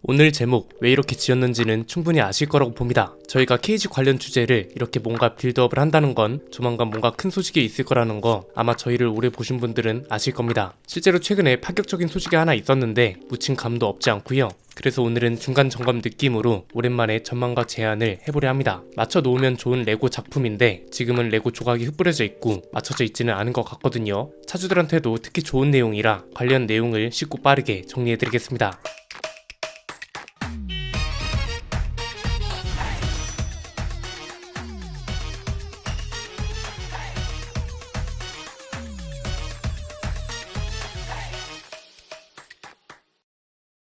오늘 제목 왜 이렇게 지었는지는 충분히 아실 거라고 봅니다. 저희가 KG 관련 주제를 이렇게 뭔가 빌드업을 한다는 건 조만간 뭔가 큰 소식이 있을 거라는 거 아마 저희를 오래 보신 분들은 아실 겁니다. 실제로 최근에 파격적인 소식이 하나 있었는데 묻힌 감도 없지 않고요. 그래서 오늘은 중간 점검 느낌으로 오랜만에 전망과 제안을 해보려 합니다. 맞춰 놓으면 좋은 레고 작품인데 지금은 레고 조각이 흩뿌려져 있고 맞춰져 있지는 않은 것 같거든요. 차주들한테도 특히 좋은 내용이라 관련 내용을 쉽고 빠르게 정리해드리겠습니다.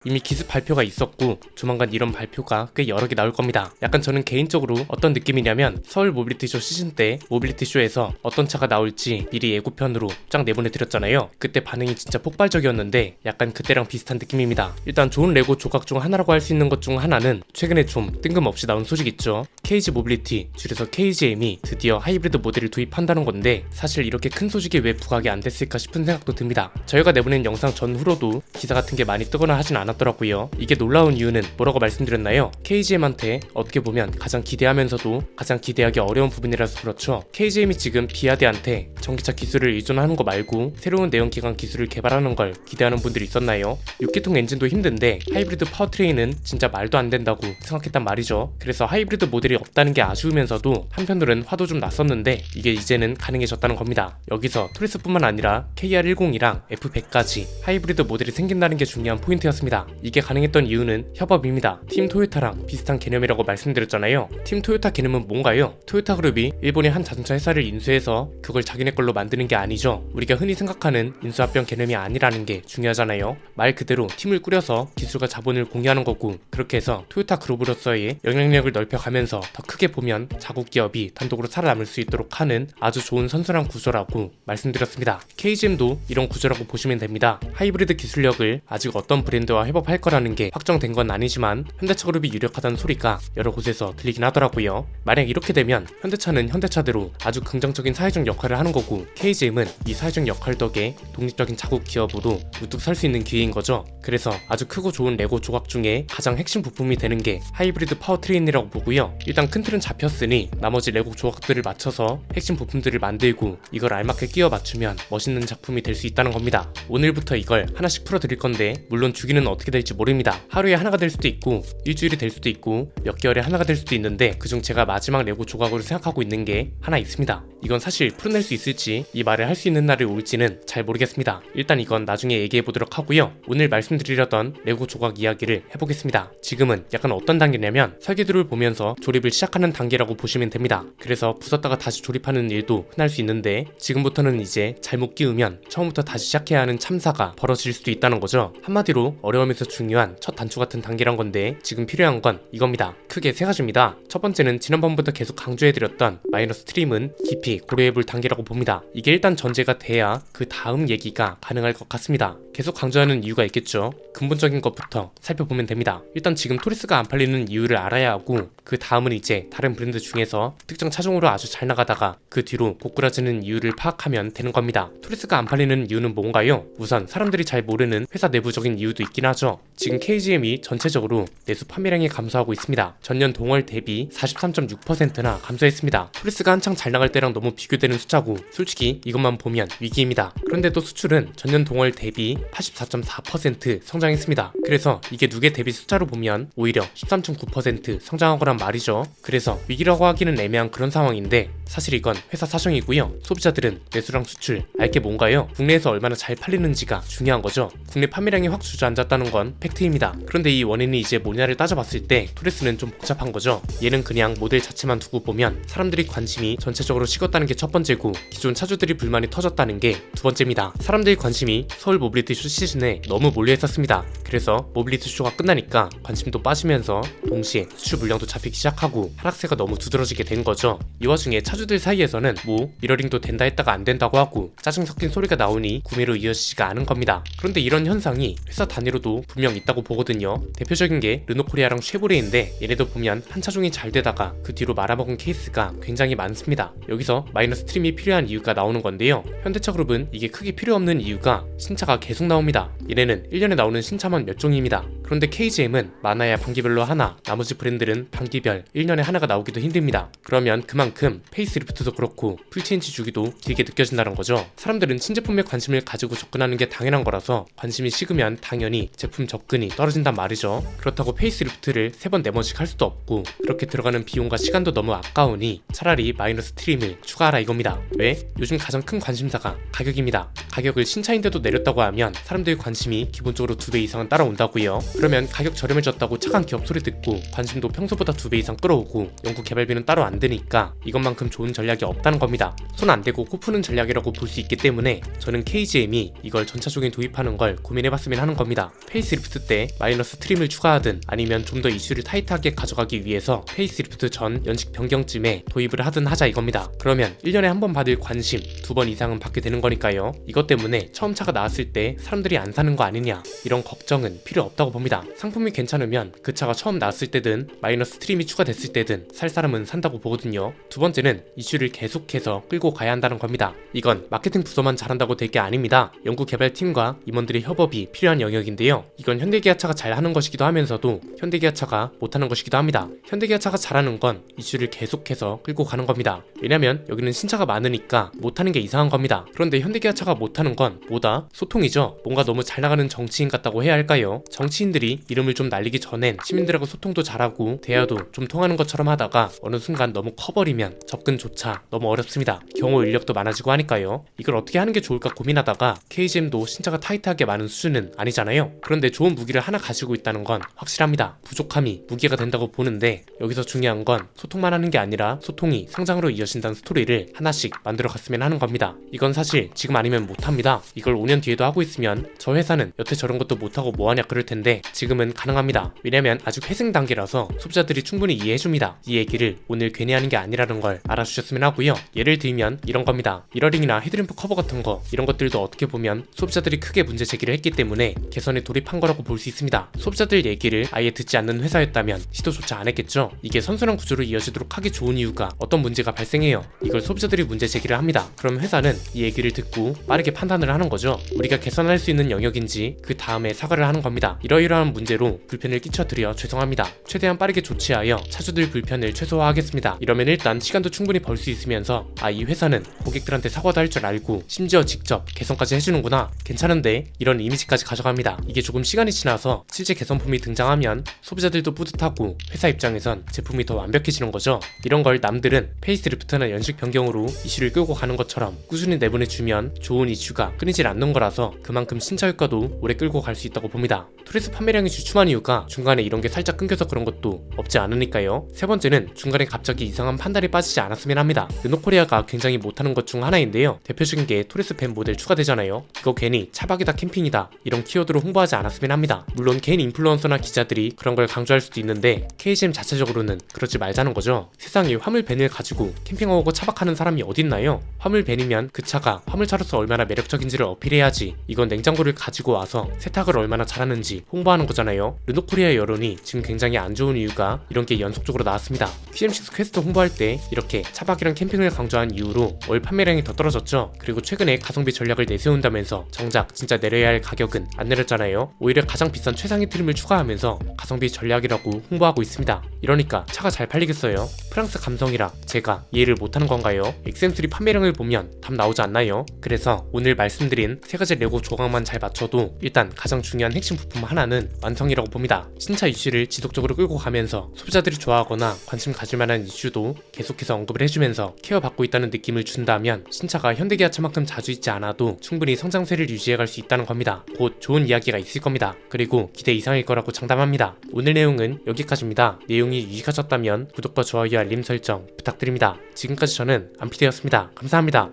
이미 기습 발표가 있었고 조만간 이런 발표가 꽤 여러 개 나올 겁니다. 약간 저는 개인적으로 어떤 느낌이냐면 서울 모빌리티쇼 시즌 때 모빌리티쇼에서 어떤 차가 나올지 미리 예고편으로 쫙 내보내드렸잖아요. 그때 반응이 진짜 폭발적이었는데 약간 그때랑 비슷한 느낌입니다. 일단 좋은 레고 조각 중 하나라고 할 수 있는 것 중 하나는 최근에 좀 뜬금없이 나온 소식 있죠. KG 모빌리티, 줄여서 KGM이 드디어 하이브리드 모델을 도입한다는 건데 사실 이렇게 큰 소식이 왜 부각이 안 됐을까 싶은 생각도 듭니다. 저희가 내보낸 영상 전후로도 기사 같은 게 많이 뜨거나 하진 않았더라고요. 이게 놀라운 이유는 뭐라고 말씀드렸나요? KGM한테 어떻게 보면 가장 기대하면서도 가장 기대하기 어려운 부분이라서 그렇죠. KGM이 지금 비아드한테 전기차 기술을 의존하는 거 말고 새로운 내연기관 기술을 개발하는 걸 기대하는 분들이 있었나요? 6기통 엔진도 힘든데 하이브리드 파워트레인은 진짜 말도 안 된다고 생각했단 말이죠. 그래서 하이브리드 모델이 없다는 게 아쉬우면서도 한편으로는 화도 좀 났었는데 이게 이제는 가능해졌다는 겁니다. 여기서 토레스뿐만 아니라 KR10이랑 F100까지 하이브리드 모델이 생긴다는 게 중요한 포인트였습니다. 이게 가능했던 이유는 협업입니다. 팀 토요타랑 비슷한 개념이라고 말씀드렸잖아요. 팀 토요타 개념은 뭔가요? 토요타 그룹이 일본의 한 자동차 회사를 인수해서 그걸 자기네 걸로 만드는 게 아니죠. 우리가 흔히 생각하는 인수합병 개념이 아니라는 게 중요하잖아요. 말 그대로 팀을 꾸려서 기술과 자본을 공유하는 거고 그렇게 해서 토요타 그룹으로서의 영향력을 넓혀가면서 더 크게 보면 자국 기업이 단독으로 살아남을 수 있도록 하는 아주 좋은 선순환 구조라고 말씀드렸습니다. KGM도 이런 구조라고 보시면 됩니다. 하이브리드 기술력을 아직 어떤 브랜드와 협업할 거라는 게 확정된 건 아니지만 현대차 그룹이 유력하다는 소리가 여러 곳에서 들리긴 하더라고요. 만약 이렇게 되면 현대차는 현대차대로 아주 긍정적인 사회적 역할을 하는 거고 KGM은 이 사회적 역할 덕에 독립적인 자국 기업으로 우뚝 설 수 있는 기회인 거죠. 그래서 아주 크고 좋은 레고 조각 중에 가장 핵심 부품이 되는 게 하이브리드 파워트레인이라고 보고요. 일단 큰 틀은 잡혔으니 나머지 레고 조각들을 맞춰서 핵심 부품들을 만들고 이걸 알맞게 끼워 맞추면 멋있는 작품이 될 수 있다는 겁니다. 오늘부터 이걸 하나씩 풀어드릴 건데 물론 주기는 어떻게 될지 모릅니다. 하루에 하나가 될 수도 있고 일주일이 될 수도 있고 몇 개월에 하나가 될 수도 있는데 그중 제가 마지막 레고 조각으로 생각하고 있는 게 하나 있습니다. 이건 사실 풀어낼 수 있을지 이 말을 할 수 있는 날이 올지는 잘 모르겠습니다. 일단 이건 나중에 얘기해보도록 하고요. 오늘 말씀드리려던 레고 조각 이야기를 해보겠습니다. 지금은 약간 어떤 단계냐면 설계도를 보면서 조립을 시작하는 단계라고 보시면 됩니다. 그래서 부쉈다가 다시 조립하는 일도 흔할 수 있는데 지금부터는 이제 잘못 끼우면 처음부터 다시 시작해야 하는 참사가 벌어질 수도 있다는 거죠. 한마디로 어려우면서 중요한 첫 단추 같은 단계란 건데 지금 필요한 건 이겁니다. 크게 세 가지입니다. 첫 번째는 지난번부터 계속 강조해드렸던 마이너스 트림은 깊이 고려해볼 단계라고 봅니다. 이게 일단 전제가 돼야 그 다음 얘기가 가능할 것 같습니다. 계속 강조하는 이유가 있겠죠. 근본적인 것부터 살펴보면 됩니다. 일단 지금 토리스가 안 팔리는 이유를 알아야 하고 그 다음은 이제 다른 브랜드 중에서 특정 차종으로 아주 잘 나가다가 그 뒤로 고꾸라지는 이유를 파악하면 되는 겁니다. 토리스가 안 팔리는 이유는 뭔가요? 우선 사람들이 잘 모르는 회사 내부적인 이유도 있긴 하죠. 지금 KGM이 전체적으로 내수 판매량이 감소하고 있습니다. 전년 동월 대비 43.6%나 감소했습니다. 토리스가 한창 잘 나갈 때랑 너무 비교되는 숫자고 솔직히 이것만 보면 위기입니다. 그런데도 수출은 전년 동월 대비 84.4% 성장했습니다. 그래서 이게 누계 대비 숫자로 보면 오히려 13.9% 성장한 거란 말이죠. 그래서 위기라고 하기는 애매한 그런 상황인데 사실 이건 회사 사정이고요. 소비자들은 내수랑 수출 알게 뭔가요? 국내에서 얼마나 잘 팔리는지가 중요한 거죠. 국내 판매량이 확 주저앉았다는 건 팩트입니다. 그런데 이 원인이 이제 뭐냐를 따져봤을 때 토레스는 좀 복잡한 거죠. 얘는 그냥 모델 자체만 두고 보면 사람들이 관심이 전체적으로 식었다는 게 첫 번째고 기존 차주들이 불만이 터졌다는 게 두 번째입니다. 사람들의 관심이 서울 모빌리티 쇼 시즌에 너무 몰려있었습니다. 그래서 모빌리티 쇼가 끝나니까 관심도 빠지면서 동시에 수출 물량도 잡히기 시작하고 하락세가 너무 두드러지게 된 거죠. 이 와중에 차주들 사이에서는 뭐 미러링도 된다 했다가 안 된다고 하고 짜증 섞인 소리가 나오니 구매로 이어지지가 않은 겁니다. 그런데 이런 현상이 회사 단위로도 분명 있다고 보거든요. 대표적인 게 르노코리아랑 쉐보레인데 얘네도 보면 한 차종이 잘 되다가 그 뒤로 말아먹은 케이스가 굉장히 많습니다. 여기서 마이너스 트림이 필요한 이유가 나오는 건데요. 현대차 그룹은 이게 크게 필요 없는 이유가 신차가 계속 나옵니다. 얘네는 1년에 나오는 신차만 몇 종입니다. 그런데 KGM은 많아야 반기별로 하나, 나머지 브랜드는 반기별 1년에 하나가 나오기도 힘듭니다. 그러면 그만큼 페이스리프트도 그렇고 풀체인지 주기도 길게 느껴진다는 거죠. 사람들은 신제품에 관심을 가지고 접근하는 게 당연한 거라서 관심이 식으면 당연히 제품 접근이 떨어진단 말이죠. 그렇다고 페이스리프트를 3번 4번씩 할 수도 없고 그렇게 들어가는 비용과 시간도 너무 아까우니 차라리 마이너스 트림을 추가하라 이겁니다. 왜? 요즘 가장 큰 관심사가 가격입니다. 가격을 신차인데도 내렸다고 하면 사람들의 관심이 기본적으로 2배 이상은 따라온다고요. 그러면 가격 저렴해졌다고 착한 기업 소리 듣고 관심도 평소보다 2배 이상 끌어오고 연구 개발비는 따로 안 드니까 이것만큼 좋은 전략이 없다는 겁니다. 손 안 대고 코 푸는 전략이라고 볼 수 있기 때문에 저는 KGM이 이걸 전차적인 도입하는 걸 고민해봤으면 하는 겁니다. 페이스리프트 때 마이너스 트림을 추가하든 아니면 좀 더 이슈를 타이트하게 가져가기 위해서 페이스리프트 전 연식 변경쯤에 도입을 하든 하자 이겁니다. 그러면 1년에 한 번 받을 관심 2번 이상은 받게 되는 거니까요. 이것 때문에 처음 차가 나왔을 때 사람들이 안 사는 거 아니냐 이런 걱정은 필요 없다고 봅니다. 상품이 괜찮으면 그 차가 처음 나왔을 때든 마이너스 트림이 추가됐을 때든 살 사람은 산다고 보거든요. 두 번째는 이슈를 계속해서 끌고 가야 한다는 겁니다. 이건 마케팅 부서만 잘한다고 될 게 아닙니다. 연구개발팀과 임원들의 협업이 필요한 영역인데요. 이건 현대기아차가 잘하는 것이기도 하면서도 현대기아차가 못하는 것이기도 합니다. 현대기아차가 잘하는 건 이슈를 계속해서 끌고 가는 겁니다. 왜냐면 여기는 신차가 많으니까 못하는 게 이상한 겁니다. 그런데 현대기아차가 못하는 건 뭐다? 소통이죠. 뭔가 너무 잘 나가는 정치인 같다고 해야 할까요? 정치인들이 이름을 좀 날리기 전엔 시민들하고 소통도 잘하고 대화도 좀 통하는 것처럼 하다가 어느 순간 너무 커버리면 접근조차 너무 어렵습니다. 경호 인력도 많아지고 하니까요. 이걸 어떻게 하는 게 좋을까 고민하다가 KGM도 신차가 타이트하게 많은 수준은 아니잖아요. 그런데 좋은 무기를 하나 가지고 있다는 건 확실합니다. 부족함이 무기가 된다고 보는데 여기서 중요한 건 소통만 하는 게 아니라 소통이 성장으로 이어진다는 스토리를 하나씩 만들어 갔으면 하는 겁니다. 이건 사실 지금 아니면 못합니다. 이걸 5년 뒤에도 하고 있으면 저 회사는 여태 저런 것도 못하고 뭐하냐 그럴 텐데 지금은 가능합니다. 왜냐면 아직 회생 단계라서 소비자들이 충분히 이해해줍니다. 이 얘기를 오늘 괜히 하는 게 아니라는 걸 알아주셨으면 하고요. 예를 들면 이런 겁니다. 미러링이나 헤드램프 커버 같은 거 이런 것들도 어떻게 보면 소비자들이 크게 문제 제기를 했기 때문에 개선에 돌입한 거라고 볼 수 있습니다. 소비자들 얘기를 아예 듣지 않는 회사였다면 시도조차 안 했겠죠. 이게 선순환 구조로 이어지도록 하기 좋은 이유가 어떤 문제가 발생해요. 이걸 소비자들이 문제 제기를 합니다. 그럼 회사는 이 얘기를 듣고 빠르게 판단을 하는 거죠. 우리가 개선할 수 있는 영역인지 그 다음에 사과를 하는 겁니다. 이러이러한 문제로 불편을 끼쳐드려 죄송합니다. 최대한 빠르게 조치하여 차주들 불편을 최소화하겠습니다. 이러면 일단 시간도 충분히 벌 수 있으면서 이 회사는 고객들한테 사과도 할 줄 알고 심지어 직접 개선까지 해주는구나. 괜찮은데 이런 이미지까지 가져갑니다. 이게 조금 시간이 지나서 실제 개선품이 등장하면 소비자들도 뿌듯하고 회사 입장에선 제품이 더 완벽해지는 거죠. 이런 걸 남들은 페이스리프트나 연식 변경으로 이슈를 끌고 가는 것처럼 꾸준히 내보내주면 좋은 이슈가 끊이질 않는 거라서 그만큼 신차 효과도 오래 끌고 갈 수 있다고 봅니다. 토레스 판매량이 주춤한 이유가 중간에 이런 게 살짝 끊겨서 그런 것도 없지 않으니까요. 세 번째는 중간에 갑자기 이상한 판단이 빠지지 않았으면 합니다. 르노코리아가 굉장히 못하는 것 중 하나인데요. 대표적인 게 토레스 밴 모델 추가되잖아요. 이거 괜히 차박이다 캠핑이다 이런 키워드로 홍보하지 않았으면 합니다. 물론 개인 인플루언서나 기자들이 그런 걸 강조할 수도 있는데 KGM 자체적으로는 그러지 말자는 거죠. 세상에 화물 밴을 가지고 캠핑하고 차박하는 사람이 어딨나요? 화물 밴이면 그 차가 화물차로서 얼마나 매력적인지를 어필해야지. 이건 냉장고를 가지고 와서 세탁을 얼마나 잘하는지 홍보하는 거잖아요. 르노코리아 여론이 지금 굉장히 안 좋은 이유가 이런 게 연속적으로 나왔습니다. QM6 퀘스트 홍보할 때 이렇게 차박이랑 캠핑을 강조한 이유로 월 판매량이 더 떨어졌죠. 그리고 최근에 가성비 전략을 내세운다면서 정작 진짜 내려야 할 가격은 안 내렸잖아요. 오히려 가장 비싼 최상위 트림을 추가하면서 가성비 전략이라고 홍보하고 있습니다. 이러니까 차가 잘 팔리겠어요? 프랑스 감성이라 제가 이해를 못하는 건가요? XM3 판매량을 보면 답 나오지 않나요? 그래서 오늘 말씀드린 세 가지 레고 조각만 잘 맞춰도 일단 가장 중요한 핵심 부품 하나는 완성이라고 봅니다. 신차 이슈를 지속적으로 끌고 가면서 소비자들이 좋아하거나 관심 가질 만한 이슈도 계속해서 언급을 해주면서 케어받고 있다는 느낌을 준다면 신차가 현대기아차만큼 자주 있지 않아도 충분히 성장세를 유지해갈 수 있다는 겁니다. 곧 좋은 이야기가 있을 겁니다. 그리고 기대 이상일 거라고 장담합니다. 오늘 내용은 여기까지입니다. 내용이 유익하셨다면 구독과 좋아요 알림 설정 부탁드립니다. 지금까지 저는 안피디였습니다. 감사합니다.